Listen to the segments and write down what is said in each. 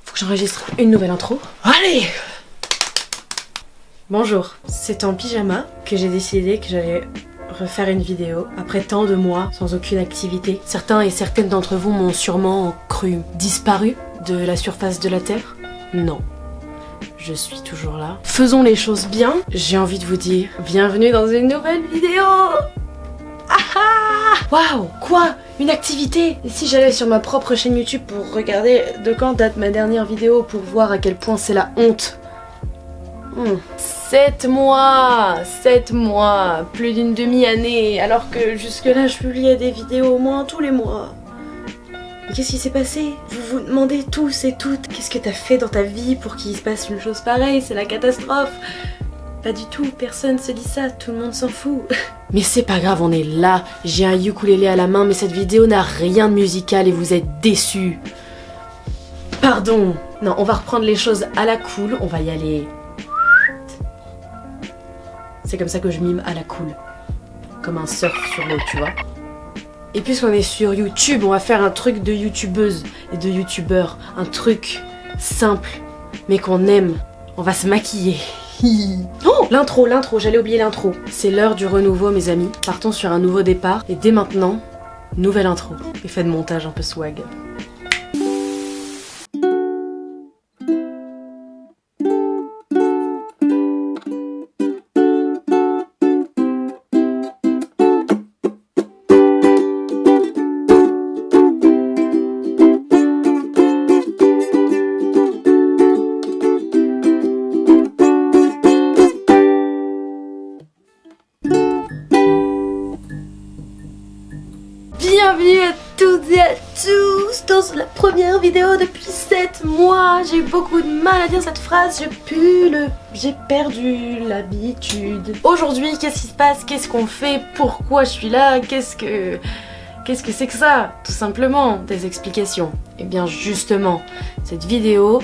Faut que j'enregistre une nouvelle intro. Allez! Bonjour, c'est en pyjama que j'ai décidé que j'allais refaire une vidéo après tant de mois sans aucune activité. Certains et certaines d'entre vous m'ont sûrement cru disparu de la surface de la Terre. Non, je suis toujours là. Faisons les choses bien. J'ai envie de vous dire bienvenue dans une nouvelle vidéo. Waouh, quoi? Une activité? Et si j'allais sur ma propre chaîne YouTube pour regarder de quand date ma dernière vidéo pour voir à quel point c'est la honte. 7 mois, plus d'une demi-année, alors que jusque-là je publiais des vidéos au moins tous les mois. Mais qu'est-ce qui s'est passé? Vous vous demandez tous et toutes, qu'est-ce que t'as fait dans ta vie pour qu'il se passe une chose pareille? C'est la catastrophe. Pas du tout, personne se dit ça, tout le monde s'en fout. Mais c'est pas grave, on est là, j'ai un ukulélé à la main, mais cette vidéo n'a rien de musical et vous êtes déçus. Pardon. Non, on va reprendre les choses à la cool, on va y aller. C'est comme ça que je mime à la cool. Comme un surf sur l'eau, tu vois. Et puisqu'on est sur YouTube, on va faire un truc de youtubeuse et de youtubeur. Un truc simple, mais qu'on aime. On va se maquiller. Oh, l'intro, j'allais oublier l'intro. C'est l'heure du renouveau, mes amis. Partons sur un nouveau départ. Et dès maintenant, nouvelle intro. Effet de montage un peu swag. Bienvenue à toutes et à tous dans la première vidéo depuis 7 mois. J'ai eu beaucoup de mal à dire cette phrase, j'ai perdu l'habitude. Aujourd'hui, qu'est-ce qui se passe? Qu'est-ce qu'on fait? Pourquoi je suis là? Qu'est-ce que c'est que ça? Tout simplement, des explications. Et bien justement, cette vidéo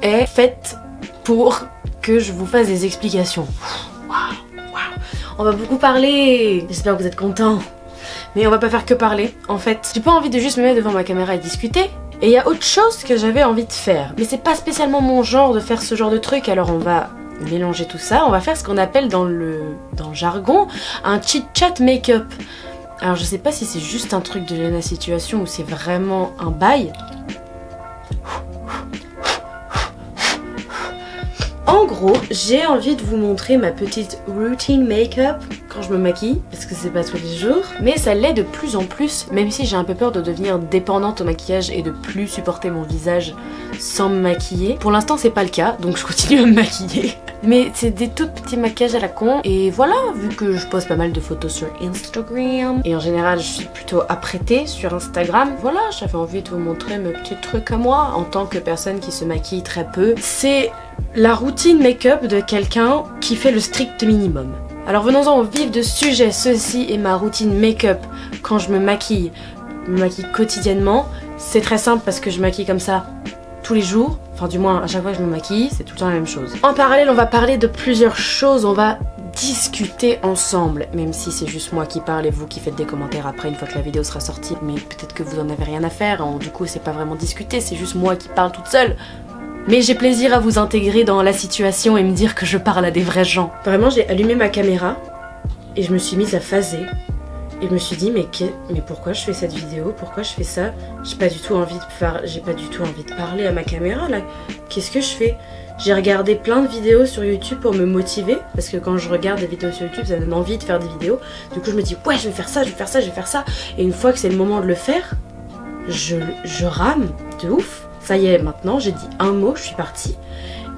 est faite pour que je vous fasse des explications. Waouh. On va beaucoup parler. J'espère que vous êtes contents. Mais on va pas faire que parler, en fait. J'ai pas envie de juste me mettre devant ma caméra et discuter. Et il y a autre chose que j'avais envie de faire. Mais c'est pas spécialement mon genre de faire ce genre de truc, alors on va mélanger tout ça. On va faire ce qu'on appelle dans le jargon un chit-chat make-up. Alors je sais pas si c'est juste un truc de la situation ou c'est vraiment un bail. En gros, j'ai envie de vous montrer ma petite routine make-up quand je me maquille, parce que c'est pas tous les jours, mais ça l'est de plus en plus, même si j'ai un peu peur de devenir dépendante au maquillage et de plus supporter mon visage sans me maquiller. Pour l'instant, c'est pas le cas, donc je continue à me maquiller. Mais c'est des tout petits maquillages à la con, et voilà, vu que je poste pas mal de photos sur Instagram, et en général, je suis plutôt apprêtée sur Instagram, voilà, j'avais envie de vous montrer mes petits trucs à moi, en tant que personne qui se maquille très peu. C'est la routine make-up de quelqu'un qui fait le strict minimum. Alors venons-en au vif de sujet, ceci est ma routine make-up quand je me maquille quotidiennement. C'est très simple parce que je maquille comme ça tous les jours, enfin du moins à chaque fois que je me maquille, c'est tout le temps la même chose. En parallèle, on va parler de plusieurs choses, on va discuter ensemble, même si c'est juste moi qui parle et vous qui faites des commentaires après une fois que la vidéo sera sortie, mais peut-être que vous en avez rien à faire, du coup c'est pas vraiment discuter, c'est juste moi qui parle toute seule. Mais j'ai plaisir à vous intégrer dans la situation et me dire que je parle à des vrais gens. Vraiment, j'ai allumé ma caméra et je me suis mise à phaser. Et je me suis dit, mais pourquoi je fais cette vidéo? Pourquoi je fais ça? J'ai pas du tout envie de parler à ma caméra là. Qu'est-ce que je fais? J'ai regardé plein de vidéos sur YouTube pour me motiver. Parce que quand je regarde des vidéos sur YouTube, ça donne envie de faire des vidéos. Du coup, je me dis, ouais, je vais faire ça. Et une fois que c'est le moment de le faire, je rame de ouf. Ça y est, maintenant j'ai dit un mot, je suis partie.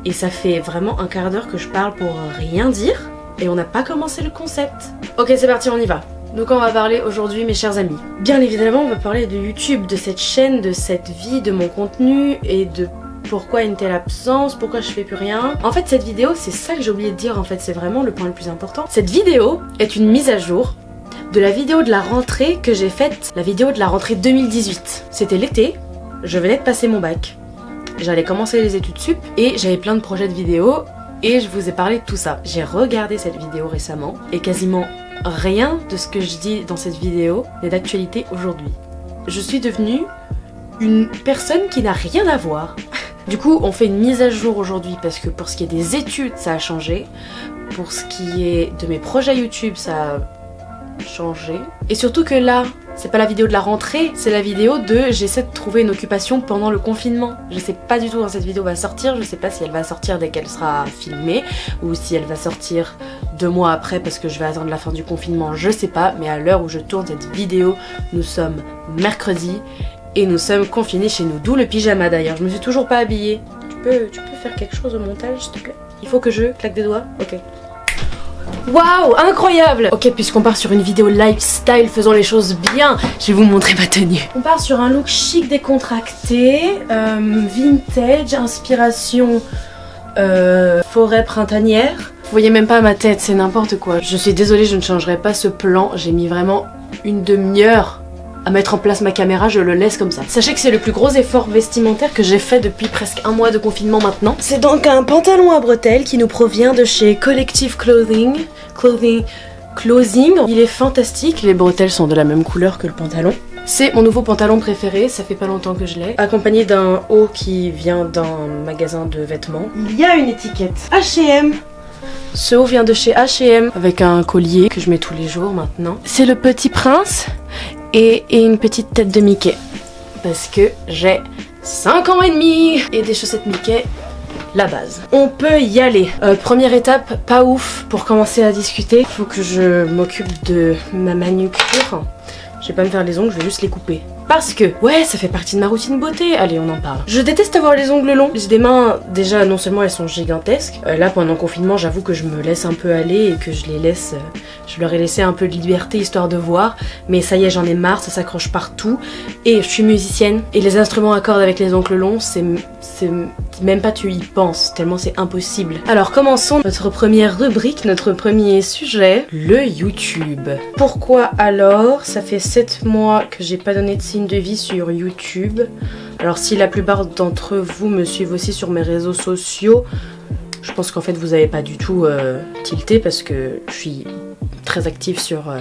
Et ça fait vraiment un quart d'heure que je parle pour rien dire. Et on n'a pas commencé le concept. Ok, c'est parti, on y va. Donc on va parler aujourd'hui, mes chers amis. Bien évidemment, on va parler de YouTube, de cette chaîne, de cette vie, de mon contenu et de pourquoi une telle absence, pourquoi je fais plus rien. En fait, cette vidéo, c'est ça que j'ai oublié de dire, en fait, c'est vraiment le point le plus important. Cette vidéo est une mise à jour de la vidéo de la rentrée que j'ai faite, la vidéo de la rentrée 2018. C'était l'été. je venais de passer mon bac. J'allais commencer les études sup et j'avais plein de projets de vidéos et je vous ai parlé de tout ça. J'ai regardé cette vidéo récemment et quasiment rien de ce que je dis dans cette vidéo n'est d'actualité aujourd'hui. Je suis devenue une personne qui n'a rien à voir. Du coup, on fait une mise à jour aujourd'hui parce que pour ce qui est des études, ça a changé. Pour ce qui est de mes projets YouTube, ça a changé. Et surtout que là, c'est pas la vidéo de la rentrée, c'est la vidéo de j'essaie de trouver une occupation pendant le confinement. Je sais pas du tout quand cette vidéo va sortir, je sais pas si elle va sortir dès qu'elle sera filmée ou si elle va sortir 2 mois après parce que je vais attendre la fin du confinement, je sais pas. Mais à l'heure où je tourne cette vidéo, nous sommes mercredi et nous sommes confinés chez nous, d'où le pyjama d'ailleurs. Je me suis toujours pas habillée. Tu peux faire quelque chose au montage s'il te plaît? Il faut que je claque des doigts? Ok. Waouh, incroyable! Ok, puisqu'on part sur une vidéo lifestyle faisant les choses bien, je vais vous montrer ma tenue. On part sur un look chic décontracté, vintage, inspiration forêt printanière. Vous voyez même pas ma tête, c'est n'importe quoi. Je suis désolée, je ne changerai pas ce plan, j'ai mis vraiment une demi-heure à mettre en place ma caméra, je le laisse comme ça. Sachez que c'est le plus gros effort vestimentaire que j'ai fait depuis presque 1 mois de confinement maintenant. C'est donc un pantalon à bretelles qui nous provient de chez Collective Clothing. Il est fantastique, les bretelles sont de la même couleur que le pantalon. C'est mon nouveau pantalon préféré, ça fait pas longtemps que je l'ai. Accompagné d'un haut qui vient d'un magasin de vêtements. Il y a une étiquette H&M. Ce haut vient de chez H&M avec un collier que je mets tous les jours maintenant. C'est le Petit Prince et une petite tête de Mickey. Parce que j'ai 5 ans et demi et des chaussettes Mickey, la base. On peut y aller. Première étape, pas ouf pour commencer à discuter. Faut que je m'occupe de ma manucure. Je vais pas me faire les ongles, je vais juste les couper. Parce que, ouais, ça fait partie de ma routine beauté. Allez, on en parle. Je déteste avoir les ongles longs. J'ai des mains, déjà, non seulement elles sont gigantesques. Là, pendant le confinement, j'avoue que je me laisse un peu aller et que je les laisse... je leur ai laissé un peu de liberté, histoire de voir. Mais ça y est, j'en ai marre, ça s'accroche partout. Et je suis musicienne. Et les instruments à cordes avec les ongles longs, c'est même pas tu y penses, tellement c'est impossible. Alors, commençons notre première rubrique, notre premier sujet, le YouTube. Pourquoi alors? Ça fait 7 mois que j'ai pas donné de signe de vie sur YouTube. Alors si la plupart d'entre vous me suivent aussi sur mes réseaux sociaux, je pense qu'en fait vous avez pas du tout tilté parce que je suis très active sur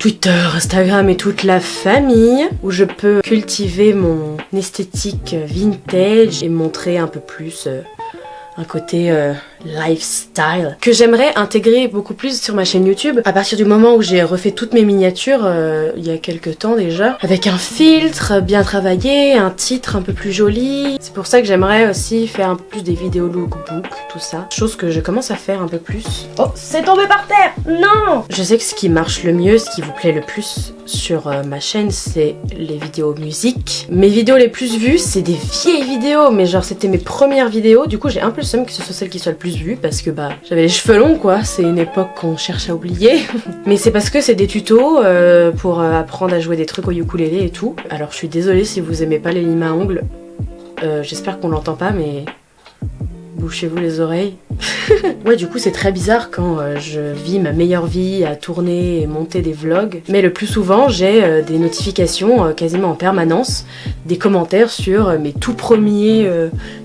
Twitter, Instagram et toute la famille, où je peux cultiver mon esthétique vintage et montrer un peu plus un côté lifestyle que j'aimerais intégrer beaucoup plus sur ma chaîne YouTube à partir du moment où j'ai refait toutes mes miniatures il y a quelques temps déjà, avec un filtre bien travaillé, un titre un peu plus joli. C'est pour ça que j'aimerais aussi faire un peu plus des vidéos lookbook, tout ça, chose que je commence à faire un peu plus. Oh, c'est tombé par terre! Non! Je sais que ce qui marche le mieux, ce qui vous plaît le plus sur ma chaîne, c'est les vidéos musique. Mes vidéos les plus vues, c'est des vieilles vidéos, mais genre c'était mes premières vidéos, du coup j'ai un peu le seum que ce soit celle qui soit le plus vue parce que bah j'avais les cheveux longs quoi, c'est une époque qu'on cherche à oublier. Mais c'est parce que c'est des tutos pour apprendre à jouer des trucs au ukulélé et tout. Alors je suis désolée si vous aimez pas les limes à ongles, j'espère qu'on l'entend pas mais bouchez-vous les oreilles. Ouais, du coup c'est très bizarre quand je vis ma meilleure vie à tourner et monter des vlogs, mais le plus souvent j'ai des notifications quasiment en permanence, des commentaires sur mes tout premiers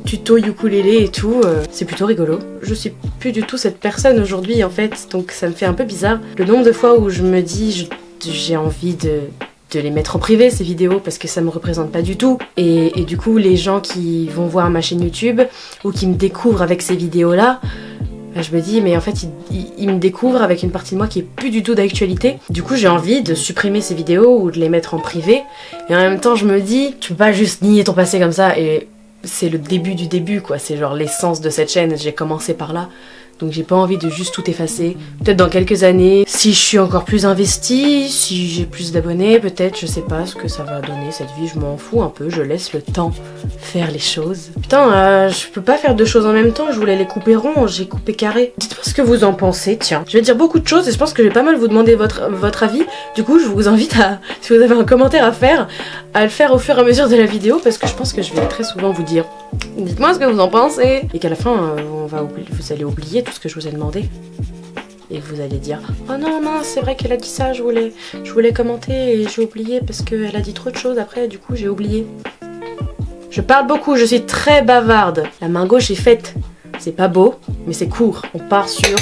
tutos ukulélé et tout. C'est plutôt rigolo. Je suis plus du tout cette personne aujourd'hui en fait, donc ça me fait un peu bizarre le nombre de fois où je me dis j'ai envie de les mettre en privé ces vidéos parce que ça me représente pas du tout et du coup les gens qui vont voir ma chaîne YouTube ou qui me découvrent avec ces vidéos là, je me dis mais en fait ils me découvrent avec une partie de moi qui est plus du tout d'actualité. Du coup j'ai envie de supprimer ces vidéos ou de les mettre en privé et en même temps je me dis tu peux pas juste nier ton passé comme ça et c'est le début du début quoi, c'est genre l'essence de cette chaîne, j'ai commencé par là. Donc j'ai pas envie de juste tout effacer. Peut-être dans quelques années, si je suis encore plus investie, si j'ai plus d'abonnés, peut-être, je sais pas ce que ça va donner cette vie, je m'en fous un peu, je laisse le temps faire les choses. Putain, je peux pas faire 2 choses en même temps, je voulais les couper rond, j'ai coupé carré. Dites-moi ce que vous en pensez, tiens. Je vais dire beaucoup de choses et je pense que je vais pas mal vous demander votre avis. Du coup, je vous invite à, si vous avez un commentaire à faire, à le faire au fur et à mesure de la vidéo parce que je pense que je vais très souvent vous dire dites-moi ce que vous en pensez et qu'à la fin, vous allez oublier tout ce que je vous ai demandé. Et vous allez dire oh non mince c'est vrai qu'elle a dit ça, je voulais commenter et j'ai oublié parce qu'elle a dit trop de choses après du coup j'ai oublié. Je parle beaucoup, je suis très bavarde. La main gauche est faite. C'est pas beau, mais c'est court. On part sur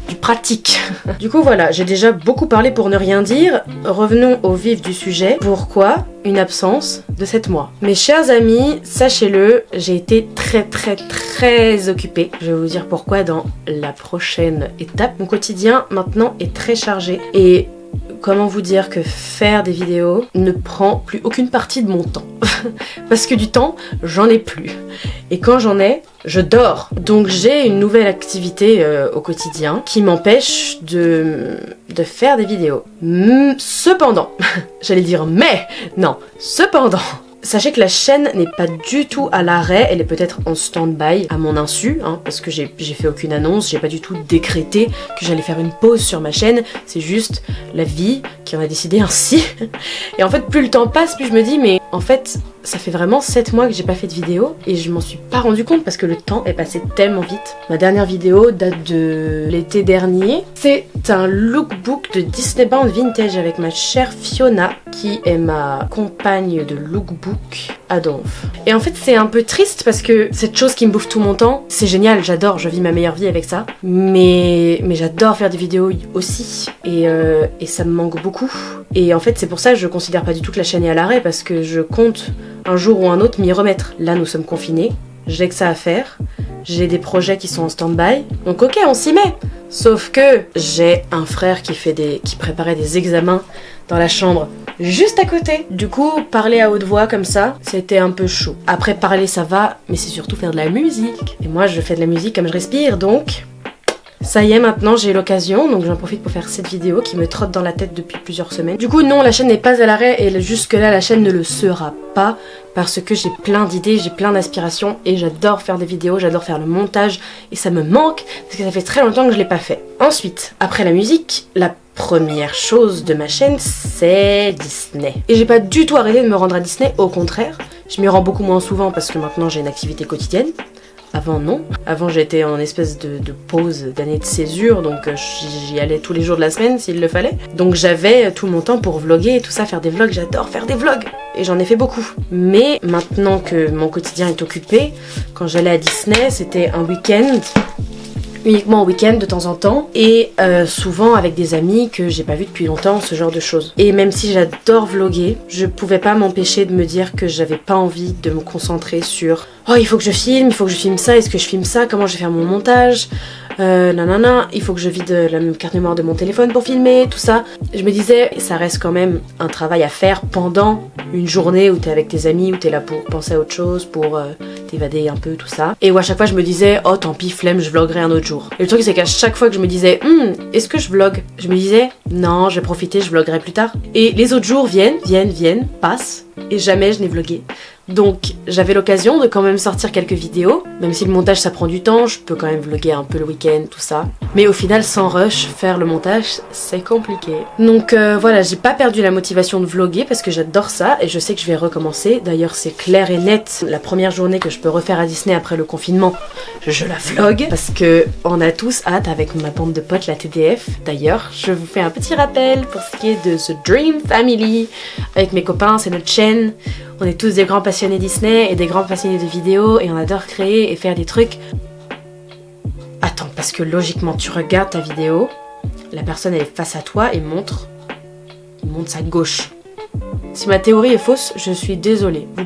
du pratique. Du coup voilà, j'ai déjà beaucoup parlé pour ne rien dire. Revenons au vif du sujet. Pourquoi une absence de 7 mois? Mes chers amis, sachez-le, j'ai été très occupée. Je vais vous dire pourquoi dans la prochaine étape. Mon quotidien maintenant est très chargé et comment vous dire que faire des vidéos ne prend plus aucune partie de mon temps. Parce que du temps, j'en ai plus. Et quand j'en ai, je dors. Donc j'ai une nouvelle activité au quotidien qui m'empêche de faire des vidéos. Cependant, j'allais dire mais, non, cependant, sachez que la chaîne n'est pas du tout à l'arrêt, elle est peut-être en stand-by à mon insu, hein, parce que j'ai fait aucune annonce, j'ai pas du tout décrété que j'allais faire une pause sur ma chaîne, c'est juste la vie qui en a décidé ainsi. Et en fait, plus le temps passe, plus je me dis, mais en fait, ça fait vraiment 7 mois que j'ai pas fait de vidéo et je m'en suis pas rendu compte parce que le temps est passé tellement vite. Ma dernière vidéo date de l'été dernier. C'est un lookbook de Disney Bound Vintage avec ma chère Fiona qui est ma compagne de lookbook à Donf. Et en fait c'est un peu triste parce que cette chose qui me bouffe tout mon temps, c'est génial, j'adore, je vis ma meilleure vie avec ça. Mais j'adore faire des vidéos aussi et ça me manque beaucoup. Et en fait c'est pour ça que je considère pas du tout que la chaîne est à l'arrêt parce que je compte un jour ou un autre m'y remettre. Là nous sommes confinés, j'ai que ça à faire, j'ai des projets qui sont en stand-by, donc ok on s'y met. Sauf que j'ai un frère qui préparait des examens dans la chambre juste à côté. Du coup, parler à haute voix comme ça, c'était un peu chaud. Après parler ça va, mais c'est surtout faire de la musique. Et moi je fais de la musique comme je respire, donc ça y est, maintenant j'ai l'occasion, donc j'en profite pour faire cette vidéo qui me trotte dans la tête depuis plusieurs semaines. Du coup non, la chaîne n'est pas à l'arrêt et jusque là la chaîne ne le sera pas parce que j'ai plein d'idées, j'ai plein d'aspirations et j'adore faire des vidéos, j'adore faire le montage et ça me manque parce que ça fait très longtemps que je l'ai pas fait. Ensuite, après la musique, la première chose de ma chaîne c'est Disney. Et j'ai pas du tout arrêté de me rendre à Disney, au contraire, je m'y rends beaucoup moins souvent parce que maintenant j'ai une activité quotidienne. Avant non, avant j'étais en espèce de pause d'année de césure, donc j'y allais tous les jours de la semaine s'il le fallait. Donc j'avais tout mon temps pour vlogger et tout ça, faire des vlogs, j'adore faire des vlogs et j'en ai fait beaucoup. Mais maintenant que mon quotidien est occupé, quand j'allais à Disney c'était un week-end, uniquement au week-end de temps en temps et souvent avec des amis que j'ai pas vu depuis longtemps, ce genre de choses. Et même si j'adore vlogger, je pouvais pas m'empêcher de me dire que j'avais pas envie de me concentrer sur oh il faut que je filme ça, est-ce que je filme ça, comment je vais faire mon montage, nanana, il faut que je vide la carte mémoire de mon téléphone pour filmer, tout ça. Je me disais, ça reste quand même un travail à faire pendant une journée où t'es avec tes amis, où t'es là pour penser à autre chose, pour t'évader un peu, tout ça. Et où à chaque fois je me disais, oh tant pis, flemme, je vloggerai un autre jour. Et le truc c'est qu'à chaque fois que je me disais, est-ce que je vlog? Je me disais, non, je vais profiter, je vloggerai plus tard. Et les autres jours viennent, passent, et jamais je n'ai vlogué. Donc j'avais l'occasion de quand même sortir quelques vidéos, même si le montage ça prend du temps, je peux quand même vlogger un peu le week-end, tout ça. Mais au final sans rush, faire le montage c'est compliqué. Donc voilà, j'ai pas perdu la motivation de vlogger parce que j'adore ça et je sais que je vais recommencer. D'ailleurs c'est clair et net, la première journée que je peux refaire à Disney après le confinement, je la vlog parce que on a tous hâte avec ma bande de potes, la TDF. D'ailleurs, je vous fais un petit rappel pour ce qui est de The Dream Family. Avec mes copains, c'est notre chaîne. On est tous des grands passionnés Disney et des grands passionnés de vidéos et on adore créer et faire des trucs. Attends, parce que logiquement, tu regardes ta vidéo, la personne elle est face à toi et il montre sa gauche. Si ma théorie est fausse, je suis désolée. Vous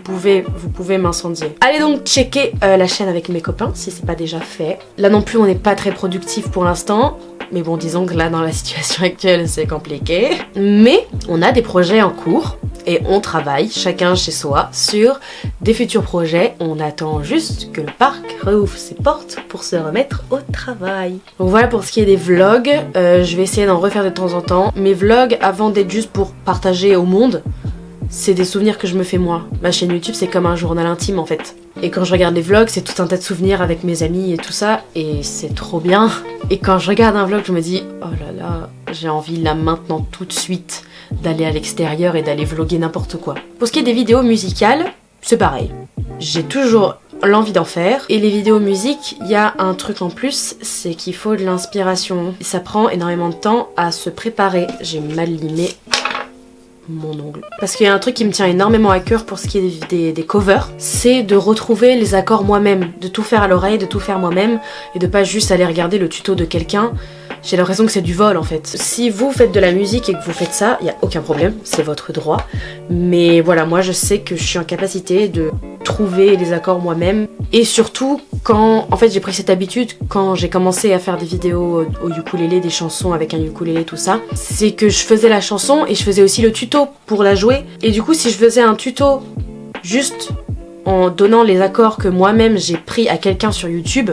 pouvez m'incendier. Allez donc checker la chaîne avec mes copains si c'est pas déjà fait. Là non plus, on n'est pas très productif pour l'instant. Mais bon, disons que là, dans la situation actuelle, c'est compliqué. Mais on a des projets en cours et on travaille, chacun chez soi, sur des futurs projets. On attend juste que le parc rouvre ses portes pour se remettre au travail. Donc voilà pour ce qui est des vlogs. Je vais essayer d'en refaire de temps en temps. Mes vlogs, avant d'être juste pour partager au monde, c'est des souvenirs que je me fais moi. Ma chaîne YouTube, c'est comme un journal intime en fait. Et quand je regarde les vlogs, c'est tout un tas de souvenirs avec mes amis et tout ça, et c'est trop bien. Et quand je regarde un vlog, je me dis, oh là là, j'ai envie là maintenant tout de suite d'aller à l'extérieur et d'aller vlogger n'importe quoi. Pour ce qui est des vidéos musicales, c'est pareil. J'ai toujours l'envie d'en faire. Et les vidéos musique, il y a un truc en plus, c'est qu'il faut de l'inspiration. Ça prend énormément de temps à se préparer. J'ai mal limé mon ongle. Parce qu'il y a un truc qui me tient énormément à cœur pour ce qui est des covers, c'est de retrouver les accords moi-même, de tout faire à l'oreille, de tout faire moi-même, et de pas juste aller regarder le tuto de quelqu'un. J'ai l'impression que c'est du vol en fait. Si vous faites de la musique et que vous faites ça, il n'y a aucun problème, c'est votre droit. Mais voilà, moi je sais que je suis en capacité de trouver les accords moi-même. Et surtout, quand en fait j'ai pris cette habitude, quand j'ai commencé à faire des vidéos au ukulélé, des chansons avec un ukulélé, tout ça, c'est que je faisais la chanson et je faisais aussi le tuto pour la jouer. Et du coup, si je faisais un tuto juste en donnant les accords que moi-même j'ai pris à quelqu'un sur YouTube,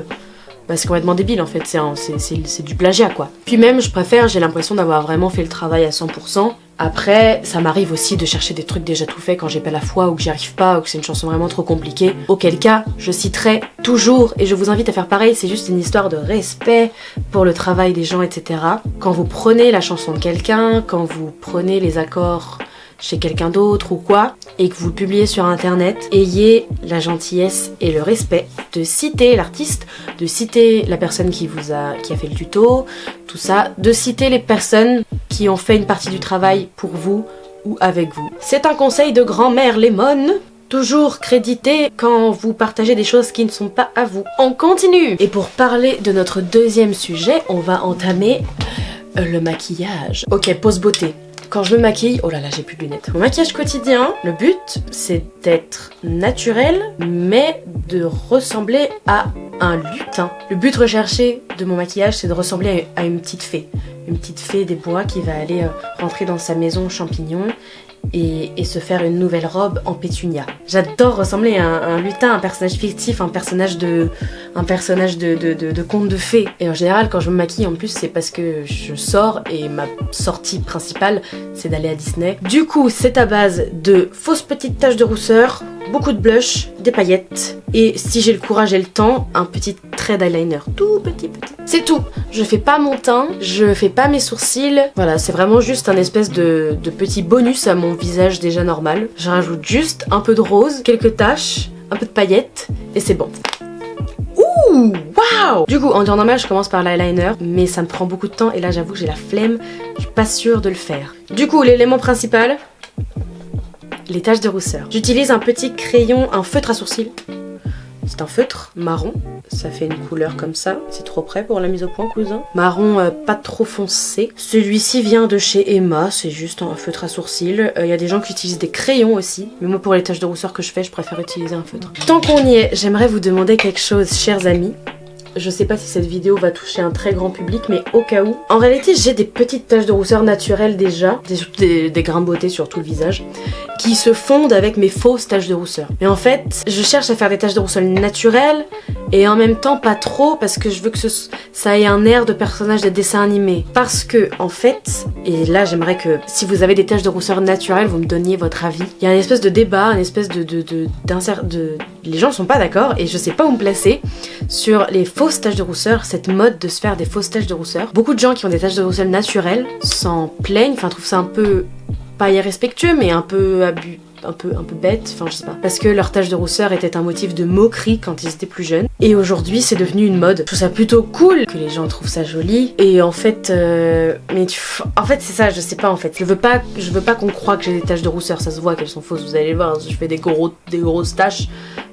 bah c'est complètement débile en fait, c'est du plagiat quoi. Puis même j'ai l'impression d'avoir vraiment fait le travail à 100%. Après, ça m'arrive aussi de chercher des trucs déjà tout faits quand j'ai pas la foi ou que j'y arrive pas ou que c'est une chanson vraiment trop compliquée. Auquel cas, je citerai toujours, et je vous invite à faire pareil, c'est juste une histoire de respect pour le travail des gens, etc. Quand vous prenez la chanson de quelqu'un, quand vous prenez les accords chez quelqu'un d'autre ou quoi, et que vous le publiez sur internet, ayez la gentillesse et le respect de citer l'artiste, de citer la personne qui a fait le tuto, tout ça, de citer les personnes qui ont fait une partie du travail pour vous ou avec vous. C'est un conseil de grand-mère Lemon. Toujours créditer quand vous partagez des choses qui ne sont pas à vous. On continue. Et pour parler de notre deuxième sujet, on va entamer le maquillage. Ok, pause beauté. Quand je me maquille, oh là là, j'ai plus de lunettes. Mon maquillage quotidien, le but, c'est d'être naturel, mais de ressembler à un lutin. Le but recherché de mon maquillage, c'est de ressembler à une petite fée. Une petite fée des bois qui va aller rentrer dans sa maison champignon et se faire une nouvelle robe en pétunia. J'adore ressembler à un lutin, un personnage fictif, un personnage de conte de fées. Et en général, quand je me maquille, en plus, c'est parce que je sors et ma sortie principale, c'est d'aller à Disney. Du coup, c'est à base de fausses petites taches de rousseur, beaucoup de blush, des paillettes et si j'ai le courage et le temps, un petit trait d'eyeliner. Tout petit. C'est tout. Je fais pas mon teint, je fais pas mes sourcils. Voilà, c'est vraiment juste un espèce de petit bonus à mon visage déjà normal. Je rajoute juste un peu de rose, quelques taches, un peu de paillettes et c'est bon. Ouh, waouh! Du coup, en temps normal, je commence par l'eyeliner, mais ça me prend beaucoup de temps et là, j'avoue que j'ai la flemme. Je suis pas sûre de le faire. Du coup, l'élément principal, les taches de rousseur. J'utilise un petit crayon, un feutre à sourcils. C'est un feutre marron, ça fait une couleur comme ça. C'est trop près pour la mise au point, cousin. Marron pas trop foncé. Celui-ci vient de chez Emma, c'est juste un feutre à sourcils. Il y a des gens qui utilisent des crayons aussi, mais moi pour les taches de rousseur que je fais, je préfère utiliser un feutre. Tant qu'on y est, j'aimerais vous demander quelque chose, chers amis. Je sais pas si cette vidéo va toucher un très grand public, mais au cas où. En réalité, j'ai des petites taches de rousseur naturelles déjà, des grains de beauté sur tout le visage, qui se fondent avec mes fausses taches de rousseur. Mais en fait, je cherche à faire des taches de rousseur naturelles, et en même temps pas trop, parce que je veux que ça ait un air de personnage de dessin animé. Parce que, en fait, et là j'aimerais que si vous avez des taches de rousseur naturelles, vous me donniez votre avis. Il y a une espèce de débat, une espèce les gens sont pas d'accord, et je sais pas où me placer sur les fausses taches de rousseur, cette mode de se faire des fausses taches de rousseur. Beaucoup de gens qui ont des taches de rousseur naturelles s'en plaignent, enfin trouvent ça un peu, pas irrespectueux, mais un peu bête, enfin je sais pas. Parce que leur tache de rousseur était un motif de moquerie quand ils étaient plus jeunes. Et aujourd'hui c'est devenu une mode. Je trouve ça plutôt cool que les gens trouvent ça joli. Et en fait, en fait c'est ça, je sais pas en fait. Je veux pas qu'on croie que j'ai des taches de rousseur, ça se voit qu'elles sont fausses, vous allez voir, je fais des grosses taches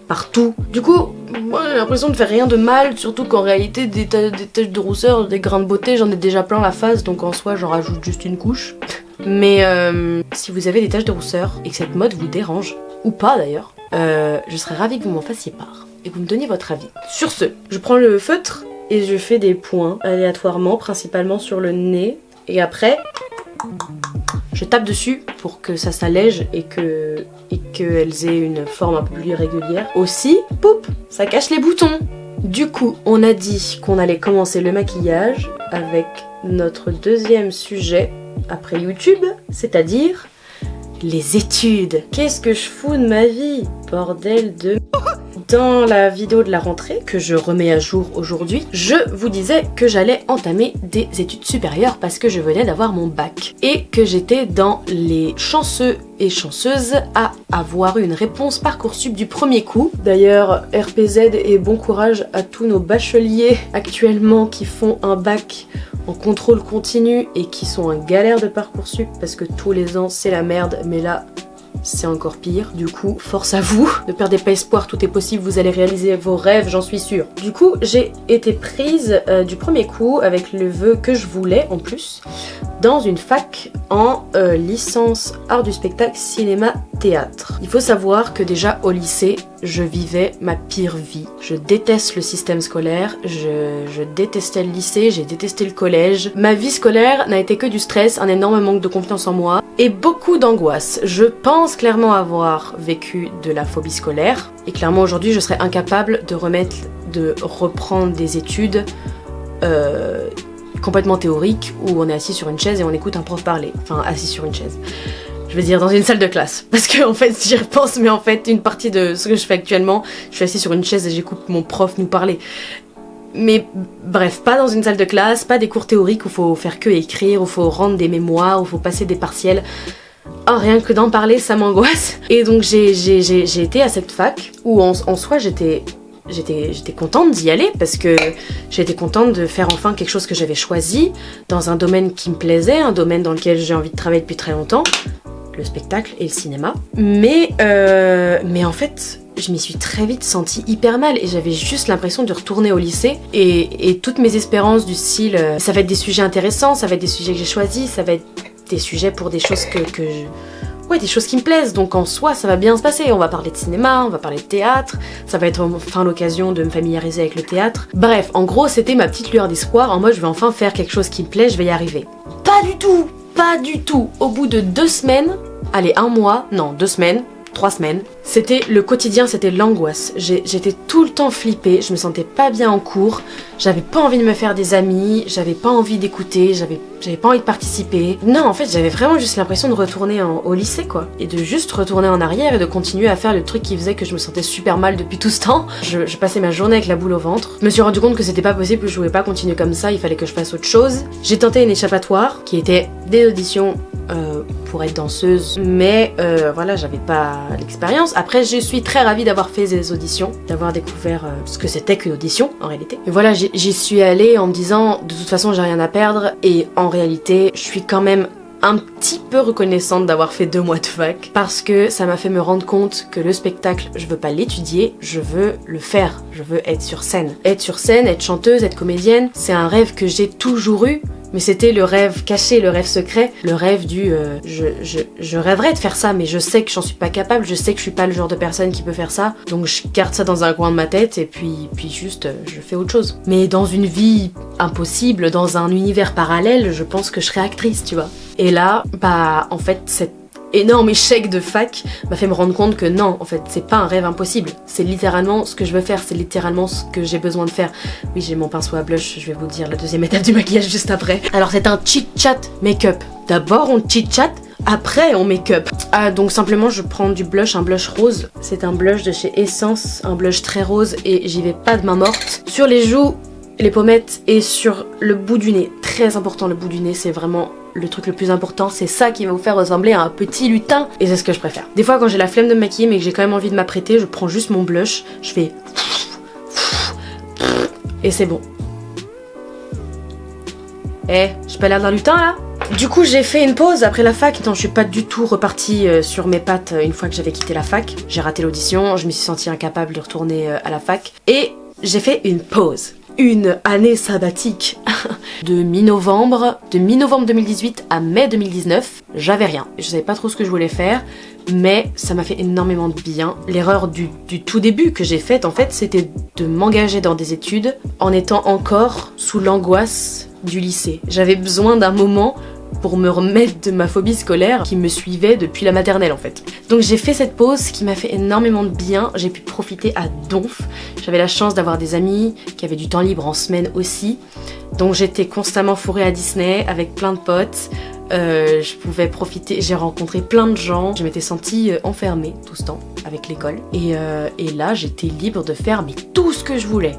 partout. Du coup, moi j'ai l'impression de faire rien de mal, surtout qu'en réalité des taches de rousseur, des grains de beauté, j'en ai déjà plein la face, donc en soi j'en rajoute juste une couche. Mais si vous avez des taches de rousseur et que cette mode vous dérange, ou pas d'ailleurs, je serais ravie que vous m'en fassiez part et que vous me donniez votre avis. Sur ce, je prends le feutre et je fais des points aléatoirement, principalement sur le nez, et après je tape dessus pour que ça s'allège et qu'elles aient une forme un peu plus régulière. Aussi, poup, ça cache les boutons. Du coup, on a dit qu'on allait commencer le maquillage avec notre deuxième sujet après YouTube, c'est-à-dire les études. Qu'est-ce que je fous de ma vie? Bordel de... Dans la vidéo de la rentrée, que je remets à jour aujourd'hui, je vous disais que j'allais entamer des études supérieures parce que je venais d'avoir mon bac. Et que j'étais dans les chanceux et chanceuses à avoir eu une réponse Parcoursup du premier coup. D'ailleurs, RPZ et bon courage à tous nos bacheliers actuellement qui font un bac en contrôle continu et qui sont en galère de Parcoursup parce que tous les ans c'est la merde, mais là c'est encore pire. Du coup, force à vous, ne perdez pas espoir, tout est possible, vous allez réaliser vos rêves, j'en suis sûre. Du coup, j'ai été prise du premier coup avec le vœu que je voulais en plus dans une fac en licence art du spectacle, cinéma, théâtre. Il faut savoir que déjà au lycée, je vivais ma pire vie. Je déteste le système scolaire, je détestais le lycée, j'ai détesté le collège. Ma vie scolaire n'a été que du stress, un énorme manque de confiance en moi et beaucoup d'angoisse. Je pense clairement avoir vécu de la phobie scolaire et clairement aujourd'hui je serais incapable de reprendre des études complètement théoriques où on est assis sur une chaise et on écoute un prof parler. Enfin, assis sur une chaise. Je veux dire dans une salle de classe. Parce que en fait, j'y repense, mais en fait, une partie de ce que je fais actuellement, je suis assis sur une chaise et j'écoute mon prof nous parler. Mais bref, pas dans une salle de classe, pas des cours théoriques où faut faire que écrire, où faut rendre des mémoires, où faut passer des partiels. Oh, rien que d'en parler, ça m'angoisse. Et donc j'ai été à cette fac où en soi j'étais contente d'y aller parce que j'étais contente de faire enfin quelque chose que j'avais choisi dans un domaine qui me plaisait, un domaine dans lequel j'ai envie de travailler depuis très longtemps, le spectacle et le cinéma. Mais en fait, je m'y suis très vite sentie hyper mal et j'avais juste l'impression de retourner au lycée et toutes mes espérances du style ça va être des sujets intéressants, ça va être des sujets que j'ai choisis, ça va être des sujets pour des choses des choses qui me plaisent, donc en soi ça va bien se passer. On va parler de cinéma, on va parler de théâtre, ça va être enfin l'occasion de me familiariser avec le théâtre. Bref, en gros c'était ma petite lueur d'espoir en mode je vais enfin faire quelque chose qui me plaît, je vais y arriver. Pas du tout. Au bout de 2 semaines, allez 1 mois, non 2 semaines, 3 semaines, c'était le quotidien, c'était l'angoisse. J'étais tout le temps flippée, je me sentais pas bien en cours, j'avais pas envie de me faire des amis, j'avais pas envie d'écouter, j'avais pas envie de participer. Non, en fait, j'avais vraiment juste l'impression de retourner au lycée, quoi. Et de juste retourner en arrière et de continuer à faire le truc qui faisait que je me sentais super mal depuis tout ce temps. Je passais ma journée avec la boule au ventre. Je me suis rendu compte que c'était pas possible, que je pouvais pas continuer comme ça, il fallait que je fasse autre chose. J'ai tenté une échappatoire qui était des auditions pour être danseuse, mais voilà, j'avais pas l'expérience. Après, je suis très ravie d'avoir fait des auditions, d'avoir découvert ce que c'était qu'une audition en réalité. Et voilà, j'y suis allée en me disant de toute façon j'ai rien à perdre et en réalité je suis quand même un petit peu reconnaissante d'avoir fait 2 mois de fac parce que ça m'a fait me rendre compte que le spectacle, je veux pas l'étudier, je veux le faire, je veux être sur scène. Être sur scène, être chanteuse, être comédienne, c'est un rêve que j'ai toujours eu. Mais c'était le rêve caché, le rêve secret, le rêve du je rêverais de faire ça, mais je sais que j'en suis pas capable, je sais que je suis pas le genre de personne qui peut faire ça, donc je garde ça dans un coin de ma tête et puis juste je fais autre chose. Mais dans une vie impossible, dans un univers parallèle, je pense que je serais actrice, tu vois. Et là, en fait, cet énorme échec de fac m'a fait me rendre compte que non, en fait, c'est pas un rêve impossible. C'est littéralement ce que je veux faire, c'est littéralement ce que j'ai besoin de faire. Oui, j'ai mon pinceau à blush, je vais vous dire la 2e étape du maquillage juste après. Alors, c'est un chit-chat make-up. D'abord, on chit-chat, après, on make-up. Donc simplement, je prends du blush, un blush rose. C'est un blush de chez Essence, un blush très rose et j'y vais pas de main morte. Sur les joues, les pommettes et sur le bout du nez. Très important, le bout du nez, c'est vraiment le truc le plus important, c'est ça qui va vous faire ressembler à un petit lutin et c'est ce que je préfère. Des fois quand j'ai la flemme de me maquiller mais que j'ai quand même envie de m'apprêter, je prends juste mon blush, je fais et c'est bon. J'ai pas l'air d'un lutin là? Du coup j'ai fait une pause après la fac, non je suis pas du tout repartie sur mes pattes une fois que j'avais quitté la fac. J'ai raté l'audition, je me suis sentie incapable de retourner à la fac et j'ai fait une pause. Une année sabbatique de mi-novembre 2018 à mai 2019, j'avais rien. Je savais pas trop ce que je voulais faire, mais ça m'a fait énormément de bien. L'erreur du tout début que j'ai faite, en fait, c'était de m'engager dans des études en étant encore sous l'angoisse du lycée. J'avais besoin d'un moment pour me remettre de ma phobie scolaire qui me suivait depuis la maternelle en fait. Donc j'ai fait cette pause qui m'a fait énormément de bien, j'ai pu profiter à donf. J'avais la chance d'avoir des amis qui avaient du temps libre en semaine aussi. Donc j'étais constamment fourrée à Disney avec plein de potes. Je pouvais profiter, j'ai rencontré plein de gens. Je m'étais sentie enfermée tout ce temps avec l'école. Et là j'étais libre de faire mais tout ce que je voulais.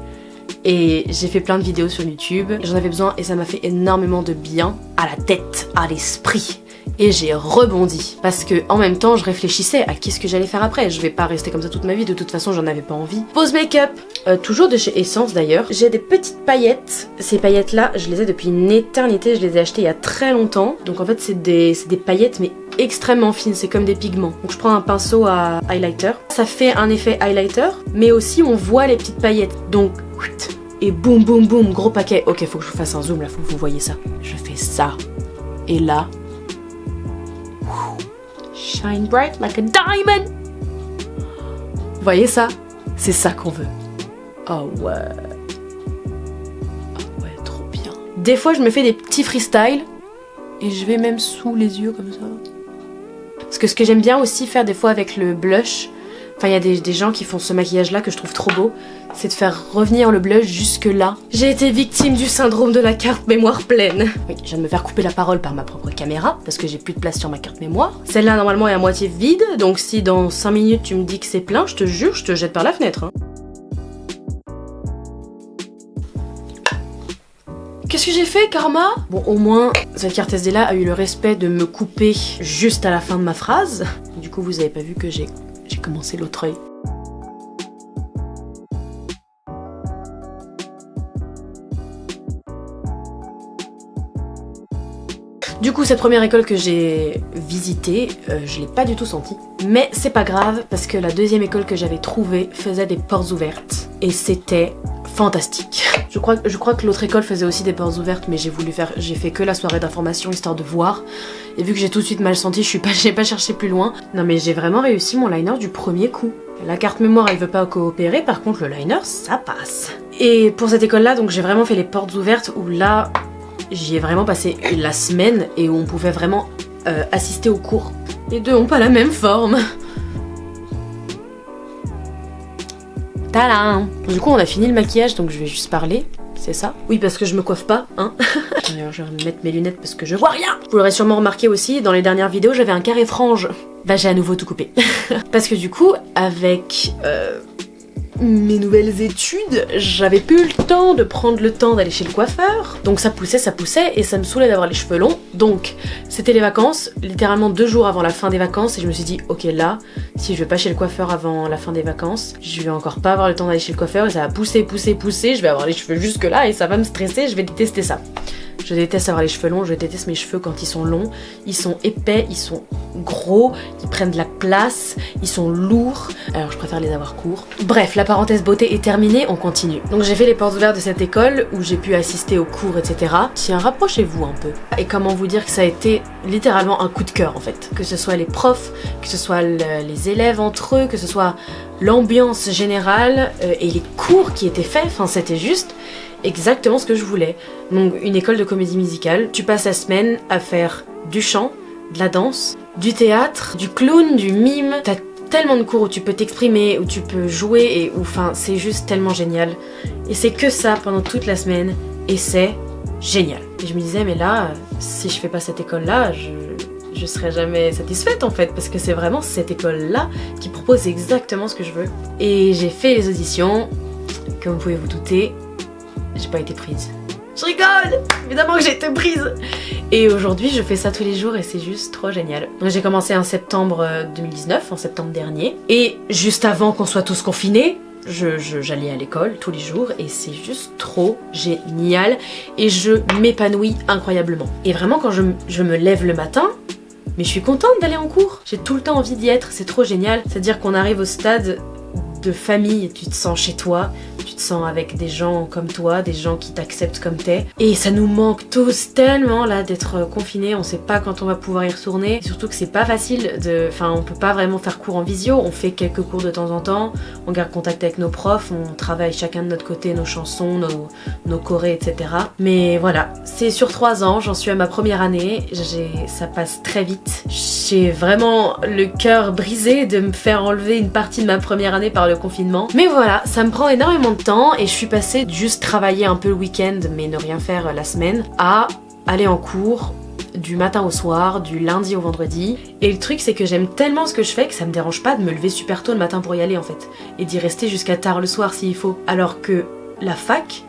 Et j'ai fait plein de vidéos sur YouTube, j'en avais besoin et ça m'a fait énormément de bien à la tête, à l'esprit. Et j'ai rebondi parce que en même temps je réfléchissais à qu'est-ce que j'allais faire après. Je vais pas rester comme ça toute ma vie, de toute façon j'en avais pas envie. Pause make-up, toujours de chez Essence d'ailleurs. J'ai des petites paillettes, ces paillettes là je les ai depuis une éternité, je les ai achetées il y a très longtemps. Donc en fait c'est des paillettes mais extrêmement fines, c'est comme des pigments. Donc je prends un pinceau à highlighter, ça fait un effet highlighter mais aussi on voit les petites paillettes. Donc et boum boum boum, gros paquet. Ok, faut que je vous fasse un zoom là, faut que vous voyez ça. Je fais ça et là shine bright like a diamond. Vous voyez ça? C'est ça qu'on veut. Oh ouais. Oh ouais, trop bien. Des fois, je me fais des petits freestyles et je vais même sous les yeux comme ça. Parce que ce que j'aime bien aussi faire des fois avec le blush, enfin il y a des gens qui font ce maquillage là que je trouve trop beau, c'est de faire revenir le blush jusque là. J'ai été victime du syndrome de la carte mémoire pleine. Oui, je viens de me faire couper la parole par ma propre caméra parce que j'ai plus de place sur ma carte mémoire. Celle-là normalement est à moitié vide, donc si dans 5 minutes tu me dis que c'est plein, je te jure, je te jette par la fenêtre. Hein. Qu'est-ce que j'ai fait, Karma? Bon, au moins, cette carte SD là a eu le respect de me couper juste à la fin de ma phrase. Du coup, vous avez pas vu que j'ai commencé l'autre œil. Du coup, cette première école que j'ai visitée, je l'ai pas du tout sentie. Mais c'est pas grave, parce que la deuxième école que j'avais trouvée faisait des portes ouvertes. Et c'était fantastique. Je crois que l'autre école faisait aussi des portes ouvertes, mais j'ai fait que la soirée d'information, histoire de voir. Et vu que j'ai tout de suite mal senti, j'ai pas cherché plus loin. Non mais j'ai vraiment réussi mon liner du premier coup. La carte mémoire, elle veut pas coopérer, par contre le liner, ça passe. Et pour cette école-là, donc j'ai vraiment fait les portes ouvertes, où là... J'y ai vraiment passé la semaine et où on pouvait vraiment assister aux cours. Les deux ont pas la même forme. Tadam! Du coup on a fini le maquillage donc je vais juste parler. C'est ça? Oui parce que je me coiffe pas, hein. D'ailleurs je vais mettre mes lunettes parce que je vois rien. Vous l'aurez sûrement remarqué aussi, dans les dernières vidéos j'avais un carré frange. Bah j'ai à nouveau tout coupé. Parce que du coup avec... mes nouvelles études, j'avais plus le temps de prendre le temps d'aller chez le coiffeur. Donc ça poussait et ça me saoulait d'avoir les cheveux longs. Donc c'était les vacances, littéralement 2 jours avant la fin des vacances et je me suis dit ok là, si je vais pas chez le coiffeur avant la fin des vacances, je vais encore pas avoir le temps d'aller chez le coiffeur et ça va pousser, je vais avoir les cheveux jusque là et ça va me stresser, je vais détester ça. Je déteste avoir les cheveux longs, je déteste mes cheveux quand ils sont longs. Ils sont épais, ils sont gros, ils prennent de la place, ils sont lourds. Alors je préfère les avoir courts. Bref, la parenthèse beauté est terminée, on continue. Donc j'ai fait les portes ouvertes de cette école où j'ai pu assister aux cours, etc. Tiens, rapprochez-vous un peu. Et comment vous dire que ça a été littéralement un coup de cœur en fait. Que ce soit les profs, que ce soit les élèves entre eux, que ce soit l'ambiance générale et les cours qui étaient faits. Enfin, c'était juste... exactement ce que je voulais. Donc une école de comédie musicale, tu passes la semaine à faire du chant, de la danse, du théâtre, du clown, du mime. T'as tellement de cours où tu peux t'exprimer, où tu peux jouer et où enfin c'est juste tellement génial. Et c'est que ça pendant toute la semaine et c'est génial. Et je me disais mais là, si je fais pas cette école là, je serai jamais satisfaite en fait parce que c'est vraiment cette école là qui propose exactement ce que je veux. Et j'ai fait les auditions, comme vous pouvez vous douter. J'ai pas été prise. Je rigole! Évidemment que j'ai été prise! Et aujourd'hui, je fais ça tous les jours et c'est juste trop génial. Donc j'ai commencé en septembre 2019, en septembre dernier. Et juste avant qu'on soit tous confinés, j'allais à l'école tous les jours et c'est juste trop génial. Et je m'épanouis incroyablement. Et vraiment, quand je me lève le matin, mais je suis contente d'aller en cours. J'ai tout le temps envie d'y être, c'est trop génial. C'est-à-dire qu'on arrive au stade de famille, tu te sens chez toi, tu te sans avec des gens comme toi, des gens qui t'acceptent comme t'es. Et ça nous manque tous tellement là d'être confinés, on sait pas quand on va pouvoir y retourner. Et surtout que c'est pas facile de... Enfin, on peut pas vraiment faire cours en visio, on fait quelques cours de temps en temps, on garde contact avec nos profs, on travaille chacun de notre côté nos chansons, nos chorés, etc. Mais voilà, c'est sur 3 ans, j'en suis à ma première année, ça passe très vite. J'ai vraiment le cœur brisé de me faire enlever une partie de ma première année par le confinement. Mais voilà, ça me prend énormément de temps et je suis passée de juste travailler un peu le week-end mais ne rien faire la semaine à aller en cours du matin au soir, du lundi au vendredi. Et le truc c'est que j'aime tellement ce que je fais que ça me dérange pas de me lever super tôt le matin pour y aller en fait. Et d'y rester jusqu'à tard le soir s'il faut. Alors que la fac,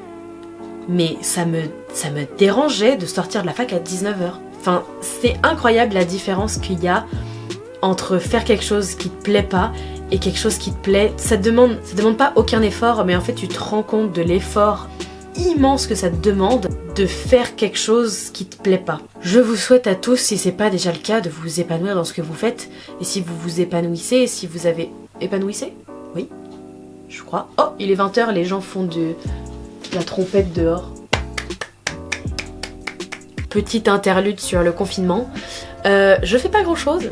mais ça me dérangeait de sortir de la fac à 19h. Enfin, c'est incroyable la différence qu'il y a entre faire quelque chose qui te plaît pas et quelque chose qui te plaît. Ça demande pas aucun effort, mais en fait tu te rends compte de l'effort immense que ça te demande de faire quelque chose qui te plaît pas. Je vous souhaite à tous, si c'est pas déjà le cas, de vous épanouir dans ce que vous faites. Et si vous vous épanouissez, si vous avez... Épanouissez ? Oui, je crois. Oh, il est 20h, les gens font de la trompette dehors. Petite interlude sur le confinement. Je fais pas grand chose.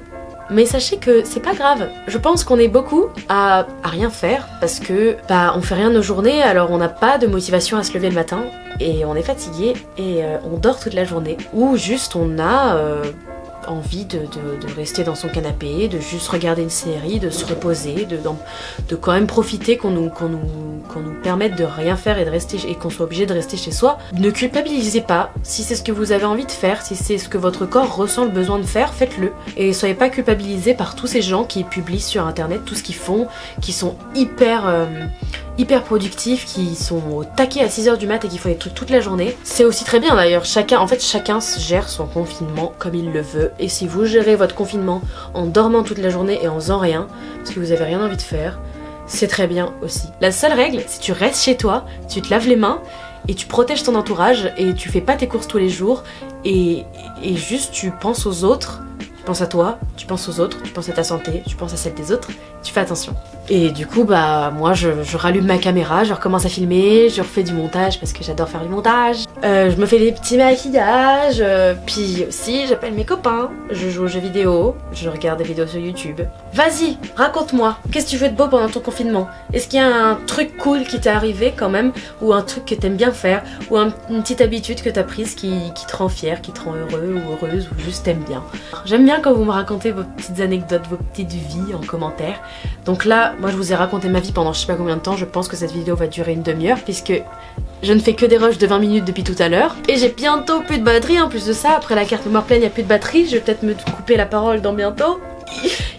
Mais sachez que c'est pas grave. Je pense qu'on est beaucoup à rien faire parce que on fait rien de nos journées, alors on n'a pas de motivation à se lever le matin et on est fatigué et on dort toute la journée. Ou juste on a envie de rester dans son canapé, de juste regarder une série, de se reposer, de quand même profiter qu'on nous permette de rien faire et de rester et qu'on soit obligé de rester chez soi. Ne culpabilisez pas. Si c'est ce que vous avez envie de faire, si c'est ce que votre corps ressent le besoin de faire, faites-le. Et soyez pas culpabilisés par tous ces gens qui publient sur internet tout ce qu'ils font, qui sont hyper productifs, qui sont au taquet à 6h du mat et qui font des trucs toute la journée. C'est aussi très bien d'ailleurs, chacun gère son confinement comme il le veut. Et si vous gérez votre confinement en dormant toute la journée et en faisant rien, parce que vous avez rien envie de faire, c'est très bien aussi. La seule règle, c'est que tu restes chez toi, tu te laves les mains et tu protèges ton entourage et tu fais pas tes courses tous les jours et juste tu penses aux autres. Tu penses à toi, tu penses aux autres, tu penses à ta santé, tu penses à celle des autres, tu fais attention. Et du coup, moi je rallume ma caméra, je recommence à filmer, je refais du montage parce que j'adore faire du montage. Je me fais des petits maquillages, puis aussi j'appelle mes copains, je joue aux jeux vidéo, je regarde des vidéos sur YouTube. Vas-y, raconte-moi, qu'est-ce que tu fais de beau pendant ton confinement? Est-ce qu'il y a un truc cool qui t'est arrivé quand même, ou un truc que t'aimes bien faire, ou une petite habitude que t'as prise qui te rend fier, qui te rend heureux ou heureuse, ou juste t'aimes bien? J'aime bien quand vous me racontez vos petites anecdotes, vos petites vies en commentaire. Donc là, moi je vous ai raconté ma vie pendant je sais pas combien de temps, je pense que cette vidéo va durer une demi-heure puisque je ne fais que des rushs de 20 minutes depuis tout à l'heure. Et j'ai bientôt plus de batterie en plus de ça, après la carte mémoire pleine il n'y a plus de batterie, je vais peut-être me couper la parole dans bientôt.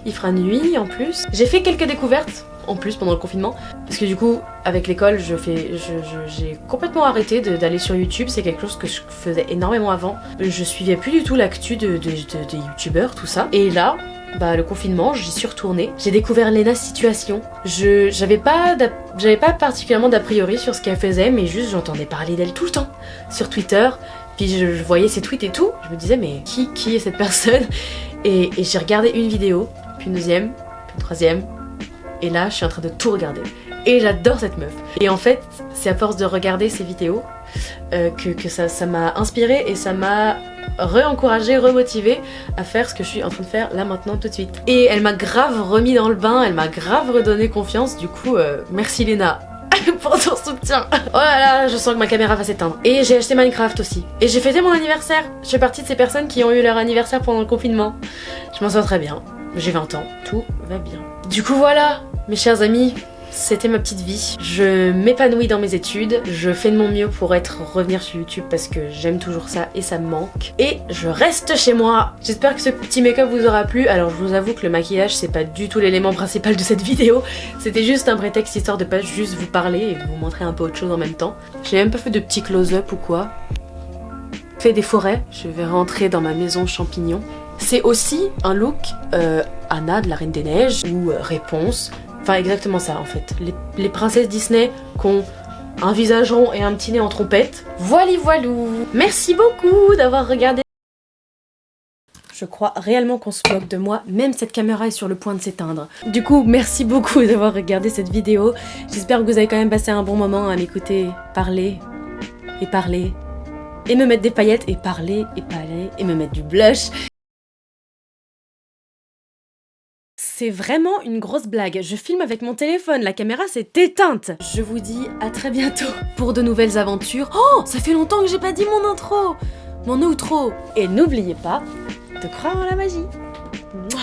Il fera nuit en plus. J'ai fait quelques découvertes en plus pendant le confinement parce que du coup avec l'école j'ai complètement arrêté d'aller sur YouTube, c'est quelque chose que je faisais énormément avant. Je suivais plus du tout l'actu des youtubeurs, tout ça. Et là, le confinement, j'y suis retournée. J'ai découvert Lena Situation. J'avais pas particulièrement d'a priori sur ce qu'elle faisait, mais juste j'entendais parler d'elle tout le temps sur Twitter. Puis je voyais ses tweets et tout. Je me disais mais qui est cette personne? Et j'ai regardé une vidéo, puis une deuxième, puis une troisième. Et là, je suis en train de tout regarder. Et j'adore cette meuf. Et en fait, c'est à force de regarder ces vidéos que ça m'a inspirée et ça m'a re-encouragée, remotivée à faire ce que je suis en train de faire là maintenant tout de suite. Et elle m'a grave remis dans le bain, elle m'a grave redonné confiance. Du coup, merci Léna pour ton soutien. Oh là là, je sens que ma caméra va s'éteindre. Et j'ai acheté Minecraft aussi. Et j'ai fêté mon anniversaire. Je fais partie de ces personnes qui ont eu leur anniversaire pendant le confinement. Je m'en sors très bien. J'ai 20 ans, tout va bien. Du coup voilà, mes chers amis, c'était ma petite vie. Je m'épanouis dans mes études, je fais de mon mieux pour revenir sur YouTube parce que j'aime toujours ça et ça me manque. Et je reste chez moi. J'espère que ce petit make-up vous aura plu. Alors je vous avoue que le maquillage c'est pas du tout l'élément principal de cette vidéo. C'était juste un prétexte histoire de pas juste vous parler et de vous montrer un peu autre chose en même temps. J'ai même pas fait de petits close-up ou quoi. Fait des forêts, je vais rentrer dans ma maison champignon. C'est aussi un look Anna de la Reine des Neiges ou Réponse. Enfin exactement ça en fait. Les princesses Disney qui ont un visage rond et un petit nez en trompette. Voili voilou. Merci beaucoup d'avoir regardé. Je crois réellement qu'on se moque de moi, même cette caméra est sur le point de s'éteindre. Du coup, merci beaucoup d'avoir regardé cette vidéo. J'espère que vous avez quand même passé un bon moment à m'écouter parler, et me mettre des paillettes, et parler, et me mettre du blush. C'est vraiment une grosse blague. Je filme avec mon téléphone, la caméra s'est éteinte. Je vous dis à très bientôt pour de nouvelles aventures. Oh, ça fait longtemps que j'ai pas dit mon intro, mon outro. Et n'oubliez pas de croire en la magie. Mouah.